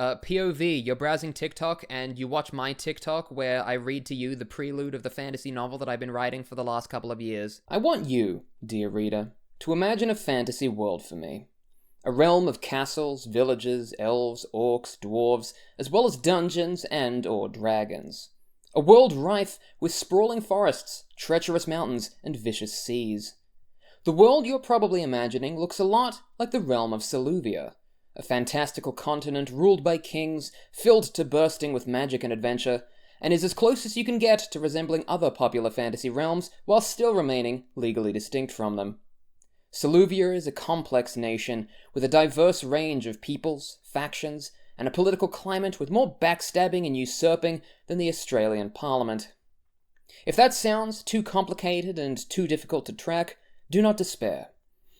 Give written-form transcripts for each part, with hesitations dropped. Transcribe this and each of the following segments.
POV, you're browsing TikTok and you watch my TikTok where I read to you the prelude of the fantasy novel that I've been writing for the last couple of years. I want you, dear reader, to imagine a fantasy world for me. A realm of castles, villages, elves, orcs, dwarves, as well as dungeons and/or dragons. A world rife with sprawling forests, treacherous mountains, and vicious seas. The world you're probably imagining looks a lot like the realm of Seluvia, a fantastical continent ruled by kings, filled to bursting with magic and adventure, and is as close as you can get to resembling other popular fantasy realms while still remaining legally distinct from them. Seluvia is a complex nation with a diverse range of peoples, factions, and a political climate with more backstabbing and usurping than the Australian Parliament. If that sounds too complicated and too difficult to track, do not despair.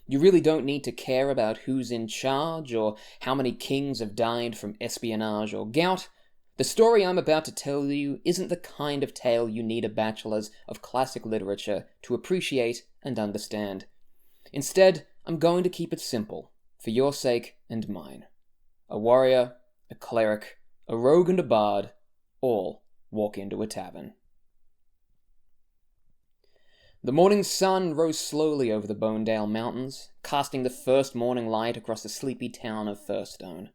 You really don't need to care about who's in charge or how many kings have died from espionage or gout. The story I'm about to tell you isn't the kind of tale you need a bachelor's of classic literature to appreciate and understand. Instead, I'm going to keep it simple, for your sake and mine. A warrior, a cleric, a rogue and a bard, all walk into a tavern. The morning sun rose slowly over the Bonedale Mountains, casting the first morning light across the sleepy town of Firstone.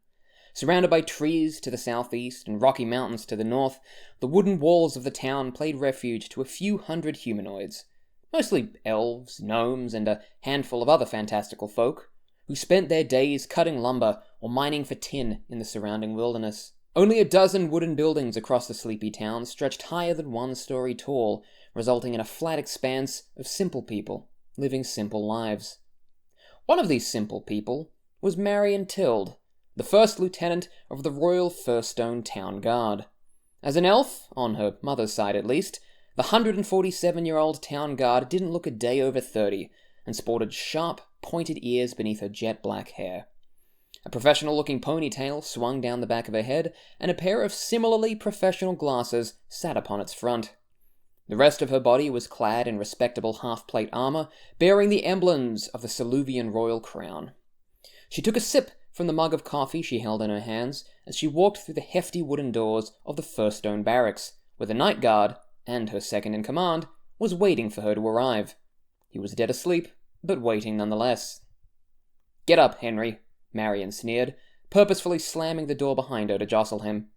Surrounded by trees to the southeast and rocky mountains to the north, the wooden walls of the town played refuge to a few hundred humanoids, mostly elves, gnomes, and a handful of other fantastical folk, who spent their days cutting lumber or mining for tin in the surrounding wilderness. Only a dozen wooden buildings across the sleepy town stretched higher than 1 story tall, resulting in a flat expanse of simple people living simple lives. One of these simple people was Marion Tilde, the first lieutenant of the Royal Firstone Town Guard. As an elf, on her mother's side at least, the 147-year-old town guard didn't look a day over 30 and sported sharp, pointed ears beneath her jet black hair. A professional-looking ponytail swung down the back of her head, and a pair of similarly professional glasses sat upon its front. The rest of her body was clad in respectable half-plate armor, bearing the emblems of the Seluvian royal crown. She took a sip from the mug of coffee she held in her hands as she walked through the hefty wooden doors of the Firstone Barracks, where the night guard, and her second-in-command, was waiting for her to arrive. He was dead asleep, but waiting nonetheless. "Get up, Henry," Marion sneered, purposefully slamming the door behind her to jostle him.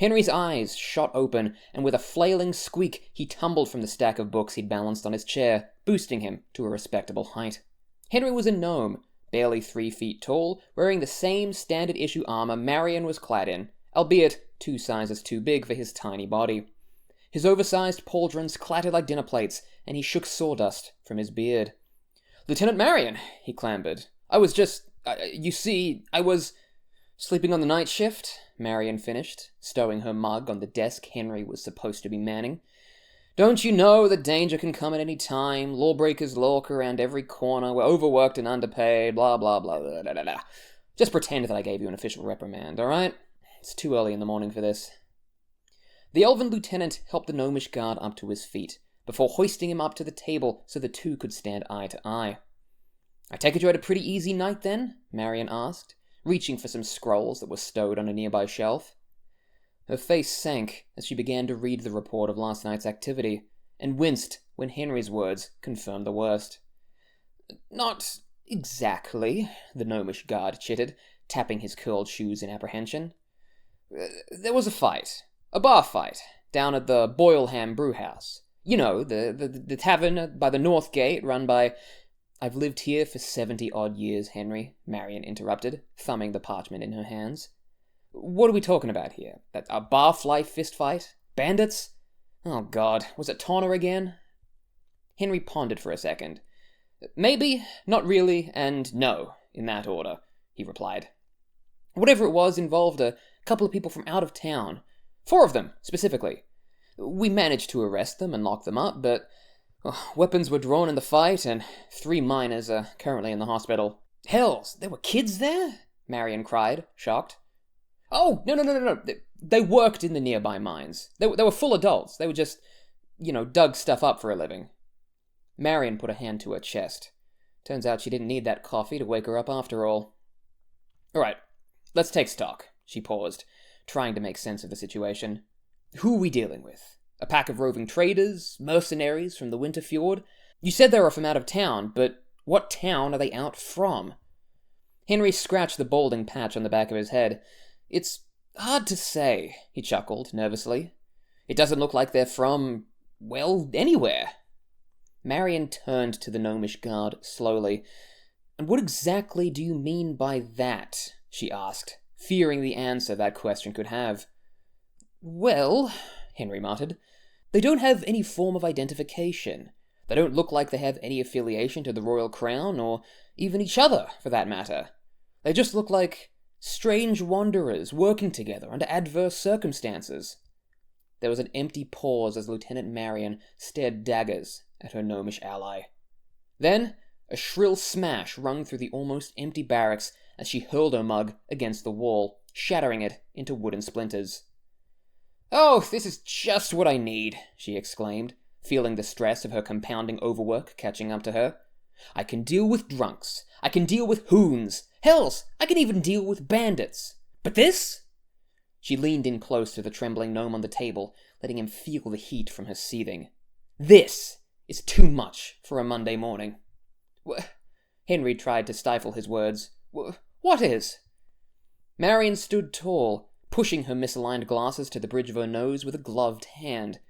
Henry's eyes shot open, and with a flailing squeak, he tumbled from the stack of books he'd balanced on his chair, boosting him to a respectable height. Henry was a gnome, barely 3 feet tall, wearing the same standard-issue armor Marion was clad in, albeit 2 sizes too big for his tiny body. His oversized pauldrons clattered like dinner plates, and he shook sawdust from his beard. "Lieutenant Marion," he clambered. "I was just... I was... sleeping on the night shift," Marion finished, stowing her mug on the desk Henry was supposed to be manning. "Don't you know that danger can come at any time? Lawbreakers lurk around every corner. We're overworked and underpaid. Blah, blah, blah, blah, blah, blah, blah. Just pretend that I gave you an official reprimand, all right? It's too early in the morning for this." The elven lieutenant helped the gnomish guard up to his feet, before hoisting him up to the table so the two could stand eye to eye. "I take it you had a pretty easy night, then?" Marion asked, reaching for some scrolls that were stowed on a nearby shelf. Her face sank as she began to read the report of last night's activity, and winced when Henry's words confirmed the worst. "Not exactly," the gnomish guard chittered, tapping his curled shoes in apprehension. "There was a fight. A bar fight, down at the Boilham Brewhouse. You know, the tavern by the North Gate, run by—" "I've lived here for 70-odd years, Henry," Marion interrupted, thumbing the parchment in her hands. "What are we talking about here? A barfly fistfight? Bandits? Oh God, was it Tawner again?" Henry pondered for a second. "Maybe, not really, and no, in that order," he replied. "Whatever it was involved a couple of people from out of town. 4 of them, specifically. We managed to arrest them and lock them up, but weapons were drawn in the fight, and 3 miners are currently in the hospital." "Hells, there were kids there?" Marion cried, shocked. "Oh, no. They worked in the nearby mines. They were full adults. They were just, dug stuff up for a living." Marion put a hand to her chest. Turns out she didn't need that coffee to wake her up after all. "All right, let's take stock," She paused, trying to make sense of the situation. Who are we dealing with? A pack of roving traders? Mercenaries from the Winter Fjord? You said they were from out of town, but what town are they out from? Henry scratched the balding patch on the back of his head. It's hard to say, he chuckled nervously. It doesn't look like they're from, well, anywhere. Marion turned to the gnomish guard slowly. And what exactly do you mean by that? She asked, fearing the answer that question could have. Well, Henry muttered, they don't have any form of identification. They don't look like they have any affiliation to the royal crown, or even each other, for that matter. They just look like strange wanderers working together under adverse circumstances. There was an empty pause as Lieutenant Marion stared daggers at her gnomish ally. Then, a shrill smash rung through the almost empty barracks as she hurled her mug against the wall, shattering it into wooden splinters. "Oh, this is just what I need," she exclaimed, feeling the stress of her compounding overwork catching up to her. "I can deal with drunks. I can deal with hoons. Hells, I can even deal with bandits. But this?" She leaned in close to the trembling gnome on the table, letting him feel the heat from her seething. "This is too much for a Monday morning." Henry tried to stifle his words. "What is?" Marion stood tall, pushing her misaligned glasses to the bridge of her nose with a gloved hand.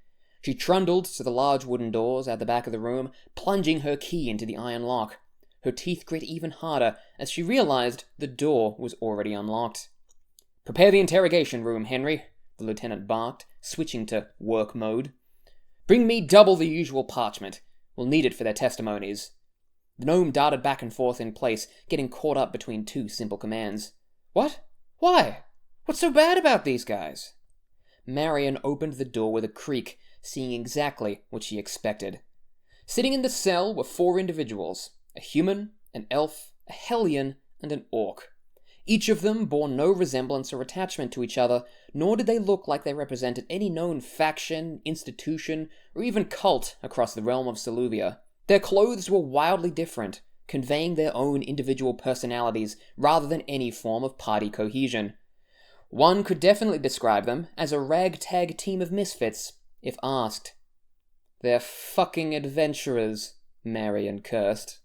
She trundled to the large wooden doors at the back of the room, plunging her key into the iron lock. Her teeth grit even harder as she realized the door was already unlocked. "Prepare the interrogation room, Henry," the lieutenant barked, switching to work mode. "Bring me double the usual parchment. We'll need it for their testimonies." The gnome darted back and forth in place, getting caught up between two simple commands. "What? Why? What's so bad about these guys?" Marion opened the door with a creak, seeing exactly what she expected. Sitting in the cell were 4 individuals, a human, an elf, a hellion, and an orc. Each of them bore no resemblance or attachment to each other, nor did they look like they represented any known faction, institution, or even cult across the realm of Soluvia. Their clothes were wildly different, conveying their own individual personalities rather than any form of party cohesion. One could definitely describe them as a ragtag team of misfits, if asked. "They're fucking adventurers," Marion cursed.